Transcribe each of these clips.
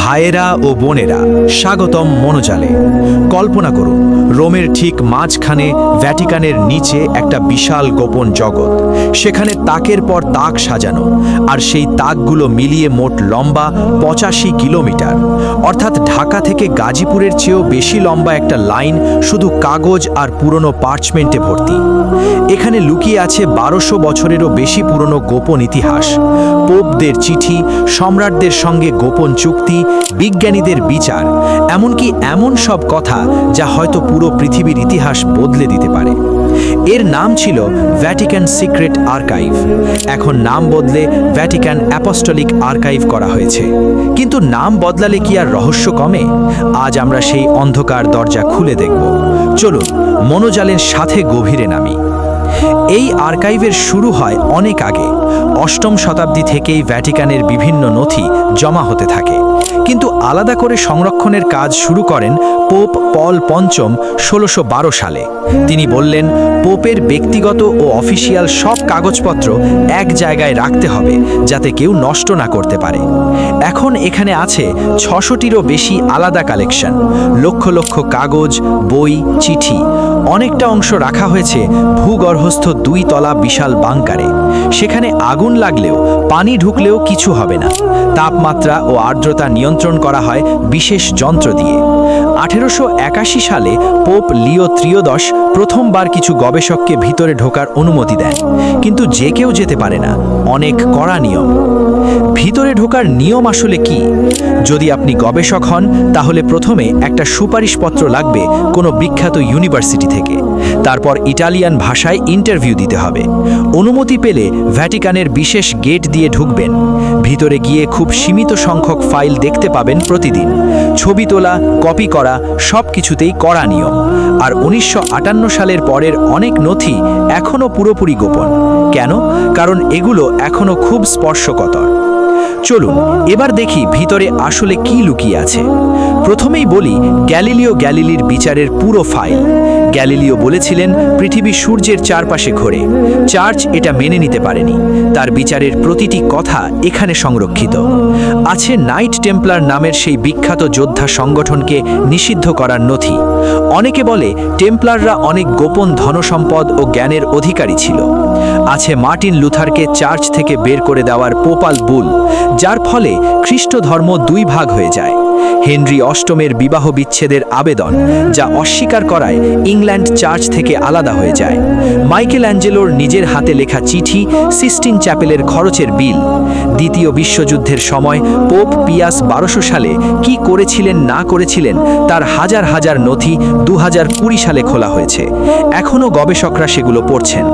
ভাইয়েরা ও বোনেরা, স্বাগতম মনোজালে। কল্পনা করুন, রোমের ঠিক মাঝখানে ভ্যাটিকানের নিচে একটা বিশাল গোপন জগৎ। সেখানে তাকের পর তাক সাজানো, আর সেই তাকগুলো মিলিয়ে মোট লম্বা 85 কিলোমিটার। অর্থাৎ ঢাকা থেকে গাজীপুরের চেয়েও বেশি লম্বা একটা লাইন শুধু কাগজ আর পুরনো পার্চমেন্টে ভর্তি। এখানে লুকিয়ে আছে 1200 বছরেরও বেশি পুরনো গোপন ইতিহাস, পোপদের চিঠি, সম্রাটদের সঙ্গে গোপন চুক্তি, বিজ্ঞানীদের বিচার, এমনকি এমন সব কথা যা হয়তো পুরো পৃথিবীর ইতিহাস বদলে দিতে পারে। এর নাম ছিল ভ্যাটিকান সিক্রেট আর্কাইভ। এখন নাম বদলে ভ্যাটিকান অ্যাপোস্টলিক আর্কাইভ করা হয়েছে। কিন্তু নাম বদলালে কি আর রহস্য কমে? আজ আমরা সেই অন্ধকার দরজা খুলে দেখব। চলুন মনোজালের সাথে গভীরে নামি। এই আর্কাইভের শুরু হয় অনেক আগে। 8ম শতাব্দী থেকেই ভ্যাটিকানের বিভিন্ন নথি জমা হতে থাকে, কিন্তু আলাদা করে সংরক্ষণের কাজ শুরু করেন পোপ পল পঞ্চম 1612 সালে। তিনি বললেন, পোপের ব্যক্তিগত ও অফিসিয়াল সব কাগজপত্র এক জায়গায় রাখতে হবে, যাতে কেউ নষ্ট না করতে পারে। এখন এখানে আছে 600টিরও বেশি আলাদা কালেকশন, লক্ষ লক্ষ কাগজ, বই, চিঠি। অনেকটা অংশ রাখা হয়েছে ভূগর্ভস্থ 2 তলা বিশাল বাংকারে। সেখানে আগুন লাগলেও, পানি ঢুকলেও কিছু হবে না। তাপমাত্রা ও আর্দ্রতা নিয়ন্ত্রণ করা হয় বিশেষ যন্ত্র দিয়ে। 1881 সালে পোপ লিও ত্রয়োদশ প্রথমবার কিছু গবেষককে ভিতরে ঢোকার অনুমতি দেন, কিন্তু যে কেউ যেতে পারে না। অনেক কড়া নিয়ম। ভিতরে ঢোকার নিয়ম আসলে কি? যদি আপনি গবেষক হন, তাহলে প্রথমে একটা সুপারিশপত্র লাগবে কোনো বিখ্যাত ইউনিভার্সিটি থেকে। তারপর ইটালিয়ান ভাষায় ইন্টারভিউ দিতে হবে। অনুমতি পেলে ভ্যাটিকানের বিশেষ গেট দিয়ে ঢুকবেন। ভিতরে গিয়ে খুব সীমিত সংখ্যক ফাইল দেখতে পাবেন প্রতিদিন। ছবি তোলা, কপি করা, সব কিছুতেই কড়া নিয়ম। আর 1958 সালের পরের অনেক নথি এখনও পুরোপুরি গোপন। কেন? কারণ এগুলো এখনও খুব স্পর্শকাতর। চলুন এবার দেখি ভিতরে আসলে কি লুকিয়ে আছে। প্রথমেই বলি গ্যালিলিও গ্যালিলির বিচারের পুরো ফাইল। গ্যালিলিও বলেছিলেন পৃথিবী সূর্যের চারপাশে ঘোরে। চার্চ এটা মেনে নিতে পারেনি। তার বিচারের প্রতিটি কথা এখানে সংরক্ষিত আছে। নাইট টেম্পলার নামের সেই বিখ্যাত যোদ্ধা সংগঠনকে নিষিদ্ধ করার নথি। অনেকে বলে টেম্পলাররা অনেক গোপন ধনসম্পদ ও জ্ঞানের অধিকারী ছিল। আছে মার্টিন লুথারকে চার্চ থেকে বের করে দেওয়ার পোপাল বুল, যার ফলে খ্রিস্ট ধর্ম 2 ভাগ হয়ে যায়। হেনরি অষ্টমের বিবাহ বিচ্ছেদের আবেদন, যা অস্বীকার করায় ইংল্যান্ড চার্চ থেকে আলাদা হয়ে যায়। মাইকেল অ্যাঞ্জেলোর নিজের হাতে লেখা চিঠি, সিস্টিন চ্যাপেলের খরচের বিল। দ্বিতীয় বিশ্বযুদ্ধের সময় পোপ পিয়াস 1200 সালে কি করেছিলেন না করেছিলেন তার হাজার হাজার নথি 2020 সালে খোলা হয়েছে। এখনও গবেষকরা সেগুলো পড়ছেন।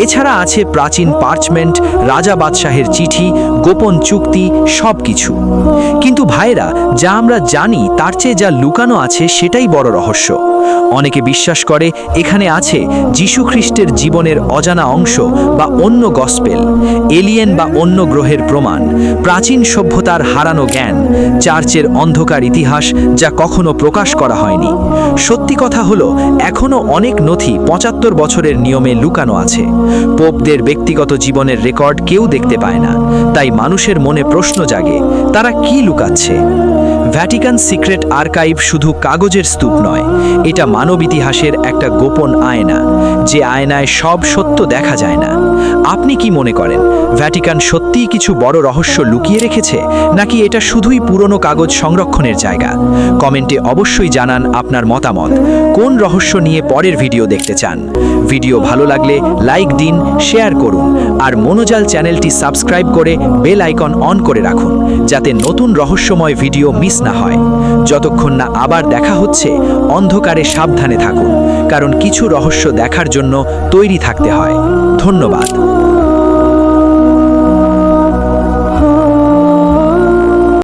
এছাড়া আছে প্রাচীন পার্চমেন্ট, রাজা বাদশাহের চিঠি, গোপন চুক্তি, সব কিছু। কিন্তু ভাইরা, যা আমরা জানি তার চেয়ে যা লুকানো আছে সেটাই বড় রহস্য। অনেকে বিশ্বাস করে এখানে আছে যীশু খ্রিস্টের জীবনের অজানা অংশ বা অন্য গসপেল, এলিয়েন বা অন্য গ্রহের প্রমাণ, প্রাচীন সভ্যতার হারানো জ্ঞান, চার্চের অন্ধকার ইতিহাস যা কখনো প্রকাশ করা হয়নি। সত্যি কথা হলো, এখনো অনেক নথি 75 বছরের নিয়মে লুকানো আছে। পোপদের ব্যক্তিগত জীবনের রেকর্ড কেউ দেখতে পায় না। তাই মানুষের মনে প্রশ্ন জাগে, তারা কি লুকাচ্ছে? ভ্যাটিকান সিক্রেট আর্কাইভ শুধু কাগজের স্তূপ নয়, এটা মানব ইতিহাসের একটা গোপন আয়না, যে আয়নায় সব সত্য দেখা যায় না। আপনি কি মনে করেন, ভ্যাটিকান সত্যিই কিছু বড় রহস্য লুকিয়ে রেখেছে, নাকি এটা শুধুই পুরনো কাগজ সংরক্ষণের জায়গা? কমেন্টে অবশ্যই জানান আপনার মতামত। কোন রহস্য নিয়ে পরের ভিডিও দেখতে চান? ভিডিও ভালো লাগলে লাইক দিন, শেয়ার করুন, আর মনোজাল চ্যানেলটি সাবস্ক্রাইব করে বেল আইকন অন করে রাখুন, যাতে নতুন রহস্যময় ভিডিও মিস না হয়। যতক্ষণ না আবার দেখা হচ্ছে, অন্ধকারে সাবধানে থাকুন, কারণ কিছু রহস্য দেখার জন্য তৈরি থাকতে হয়। ধন্যবাদ।